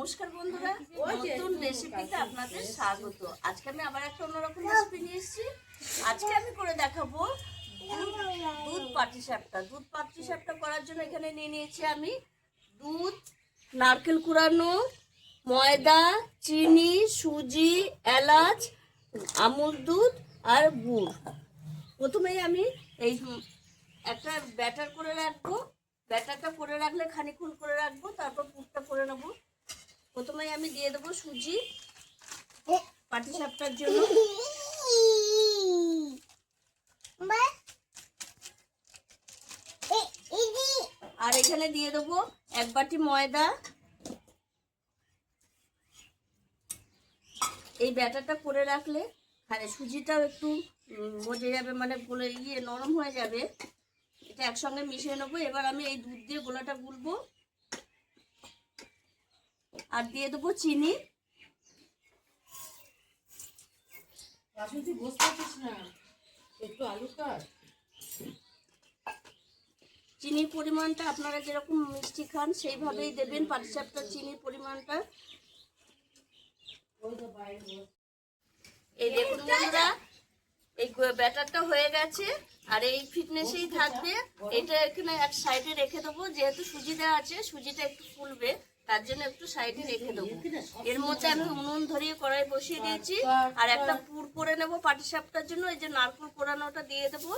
নমস্কার বন্ধুরা, নতুন রেসিপিতে আপনাদের স্বাগত। আজকে আমি আবার একটা অন্যরকম রেসিপি নিয়ে এসেছি। আজকে আমি করে দেখাবো দুধ পাটিসাপটা। দুধ পাটিসাপটা করার জন্য এখানে নিয়ে নিয়েছি আমি দুধ, নারকেল কুড়ানো, ময়দা, চিনি, সুজি, এলাচ, আমুল দুধ আর গুড়। প্রথমেই আমি এই একটা ব্যাটার করে রাখবো। ব্যাটারটা করে রাখলে খানিকক্ষণ করে রাখবো, তারপর পুরটা করে নেবো। প্রথমেই আমি দিয়ে দেবো সুজি পাটিসাপটার জন্য। আর এখানে দিয়ে দেবো 1 বাটি ময়দা। এই ব্যাটারটা করে রাখলে সুজিটাও একটু মজে যাবে, মানে গলে নরম হয়ে যাবে। এটা একসঙ্গে মিশিয়ে নেবো। এবার আমি এই দুধ দিয়ে গোলাটা গুলবো। আর দিয়ে দেবো চিনি। চিনির পরিমাণটা আপনারা যেরকম মিষ্টি খান সেইভাবেই দেবেন পাটিসাপটার চিনির পরিমাণটা। এই দেখুন বন্ধুরা, এই ব্যাটারটা হয়ে গেছে আর এই ফিটনেসেই থাকবে। এটা এখানে এক সাইডে রেখে দেবো। যেহেতু সুজি দেওয়া আছে, সুজিটা একটু ফুলবে, তার জন্য একটু সাইডে রেখে দেবো। এর মধ্যে আমি উনুন ধরিয়ে কড়াই বসিয়ে দিয়েছি আর একটা পুর করে নেবো পাটিসাপটার জন্য। এই যে নারকেল কোড়ানোটা দিয়ে দেবো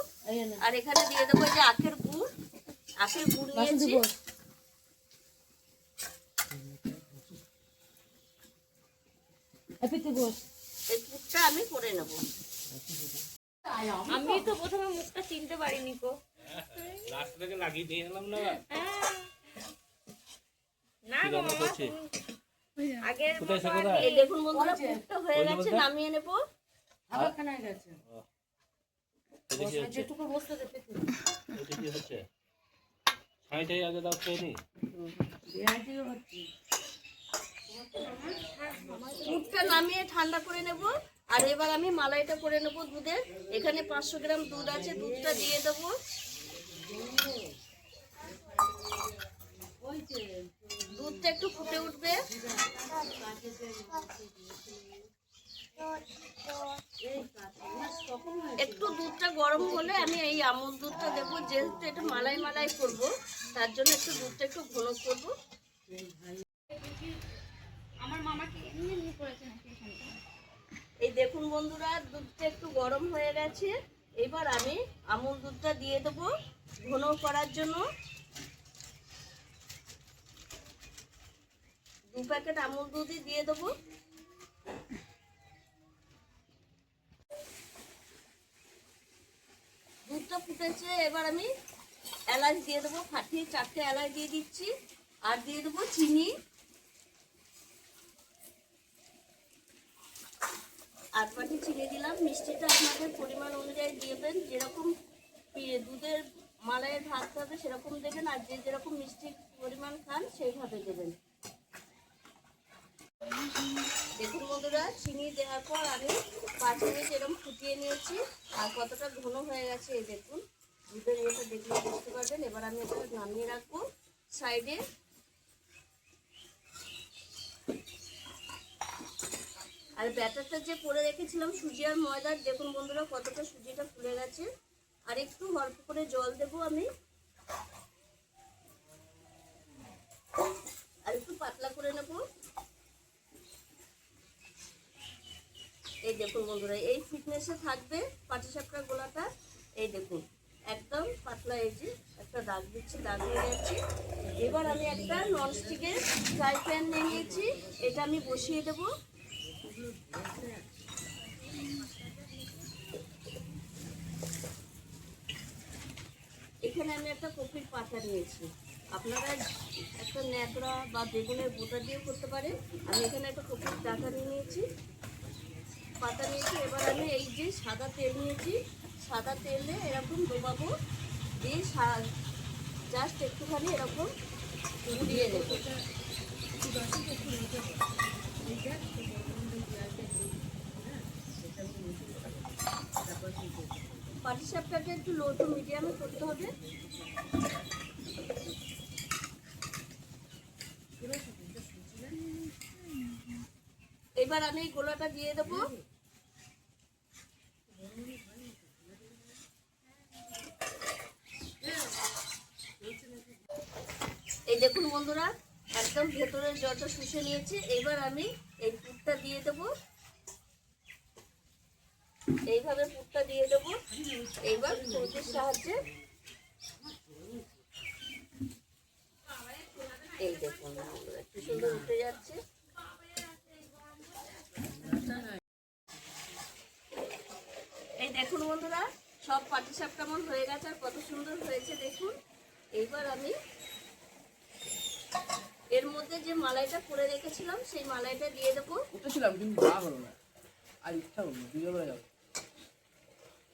আর এখানে দিয়ে দেবো যে আখের গুড়। আখের গুড় নিয়েছি। এই পুরটা আমি করে নেবো। আমি তো প্রথমে মুখটা চিনতে পারিনি কো। লাস্ট থেকে লাগিয়ে দিয়ে এলাম না। না বাবা, আগের এই দেখুন বন্ধুরা, পুরটা হয়ে গেছে, নামিয়ে নেব। আবার খানা গেছে। যেটুকু বসতে দে পেতে। এটা কি হচ্ছে? ছাইটাই আগে দাও খেয়ে নি। দুধটা নামিয়ে ঠান্ডা করে নেব। আর এবার আমি মালাইটা করে নেব দুধের। এখানে 500 গ্রাম দুধ আছে, দুধটা দিয়ে দেবো। দুধটা একটু ফুটে উঠবে। একটু দুধটা গরম হলে আমি এই আমুল দুধটা দেবো। যেহেতু এটা মালাই মালাই করব, তার জন্য একটু দুধটা একটু ঘন করবো। আমার মামাকে নিয়ে নিয়ে করেছে নাকি এখানে। এই দেখুন বন্ধুরা, দুধটা একটু গরম হয়ে গেছে। এবার আমি আমুল দুধটা দিয়ে দেবো ঘন করার জন্য। 2 প্যাকেট আমুল দুধই দিয়ে দেবো। দুধটা ফুটেছে, এবার আমি এলাচ দিয়ে দেবো। ফাটিয়ে 4টে এলাচ দিয়ে দিচ্ছি। আর দিয়ে দেবো চিনি। আর বাটি চিনি দিলাম। মিষ্টিটা আপনাদের পরিমাণ অনুযায়ী দিবেন। যেরকম দুধের মালাইয়ের ভাত হবে সেরকম দেবেন, আর যে যেরকম মিষ্টির পরিমাণ খান সেইভাবে দেবেন। দেখুন বন্ধুরা, চিনি দেওয়ার পর আমি 5 মিনিট এরকম ফুটিয়ে নিয়েছি। আর কতটা ঘন হয়ে গেছে এই দেখুন। দুধের এটা দেখলে বুঝতে পারবেন। এবার আমি এটা নামিয়ে রাখবো সাইডে। আর ব্যাটারটা যে করে রেখেছিলাম সুজি আর ময়দার, দেখুন বন্ধুরা কতটা সুজিটা ফুলে গেছে। আর একটু অল্প করে জল দেবো আমি। আর একটু পাতলা করে নেব। এই দেখুন বন্ধুরা, এই ফিটনেসে থাকবে পাটিসাপটার গোলাটা। এই দেখুন একদম পাতলা। এই যে একটা দাগ দিচ্ছি, দাগ হয়ে যাচ্ছে। এবার আমি একটা ননস্টিকের ফ্রাই প্যান নিয়ে নিয়েছি, এটা আমি বসিয়ে দেবো। এখানে আমি একটা কপির পাতা নিয়েছি। আপনারা একটা ন্যাকড়া বা বেগুনের বোটা দিয়ে করতে পারেন। আমি এখানে একটা কপির পাতা নিয়েছি। এবার আমি এই যে সাদা তেল নিয়েছি, সাদা তেলে এরকম ডোবাবো। দিয়ে জাস্ট একটুখানি এরকম দিয়ে দেবো। পাটিসাপটাকে একটু লো টু মিডিয়ামে করতে হবে। এবার আমি এই গোলাটা দিয়ে দেবো। এই দেখুন বন্ধুরা, একদম ভেতরের জলটা শুষে নিয়েছে। এবার আমি এই পুরটা দিয়ে দেবো, এইভাবে পুরটা দিয়ে দেবো। এইবার খুন্তির সাহায্যে এই দেখুন বন্ধুরা, কি সুন্দর উঠে যাচ্ছে। এই দেখুন বন্ধুরা, সব পাটিসাপটা আমার হয়ে গেছে, আর কত সুন্দর হয়েছে দেখুন। এইবার আমি এর মধ্যে যে মালাইটা করে রেখেছিলাম সেই মালাইটা দিয়ে দেবো। উঠেছিলাম কিন্তু যা হলো না, আর ইচ্ছা হলো না, দুজন বেলা যাবো।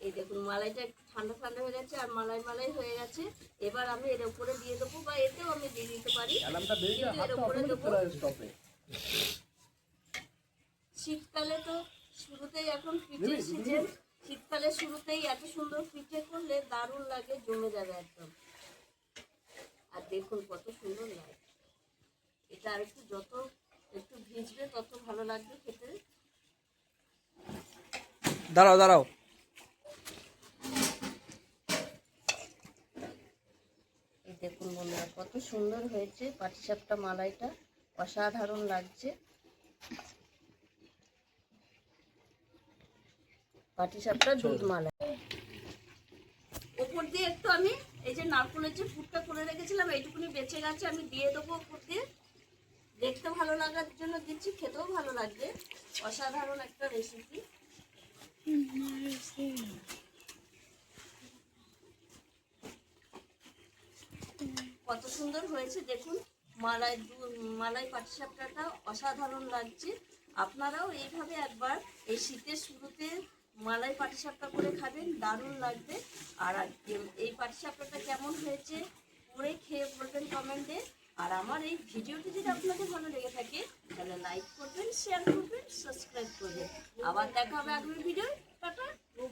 এই দেখুন মালাইটা একটু ঠান্ডা ঠান্ডা হয়ে গেছে, আর মালাই মালাই হয়ে গেছে। এবার আমি এর উপরে দিয়ে দেবো, বা এতেও আমি দিয়ে দিতে পারি, অ্যালার্মটা বেরিয়ে কিন্তু এর হাতটা উপরে অটোমেটিক দেবো। চলে আসে স্টপে। শীতকালে তো শুরুতেই এখন পিঠের সিজন, শীতকালে শুরুতেই এত সুন্দর পিঠে করলে দারুণ লাগে, জমে যাবে একদম। আর দেখুন কত সুন্দর লাগে এটা। আর একটু যত একটু ভিজবে তত ভালো লাগবে খেতে। দাঁড়াও দাঁড়াও, এই দেখুন বন্ধুরা, কত সুন্দর হয়েছে পাটিসাপটা মালাইটা, অসাধারণ লাগছে। পাটিসাপটা দুধ মালাই। ওপর দিয়ে একটু আমি এই যে নারকেলের যে পুরটা করে রেখেছিলাম, এইটুকুনি বেঁচে গেছে, আমি দিয়ে দেবো ওপর দিয়ে। দেখতে ভালো লাগার জন্য দিচ্ছি, খেতেও ভালো লাগবে। অসাধারণ একটা রেসিপি। কত সুন্দর হয়েছে দেখুন, মালাই পাটিসাপটাটা অসাধারণ লাগছে। আপনারাও এইভাবে একবার এই শীতের শুরুতে মালাই পাটিসাপটা করে খাবেন, দারুণ লাগবে। আর এই পাটিসাপটাটা কেমন হয়েছে করে খেয়ে বলবেন কমেন্টে। আর আমার এই ভিডিওটি যদি আপনাদের ভালো লেগে থাকে তাহলে লাইক করবেন, শেয়ার করবেন, সাবস্ক্রাইব করবেন। আবার দেখা হবে আগামী ভিডিও।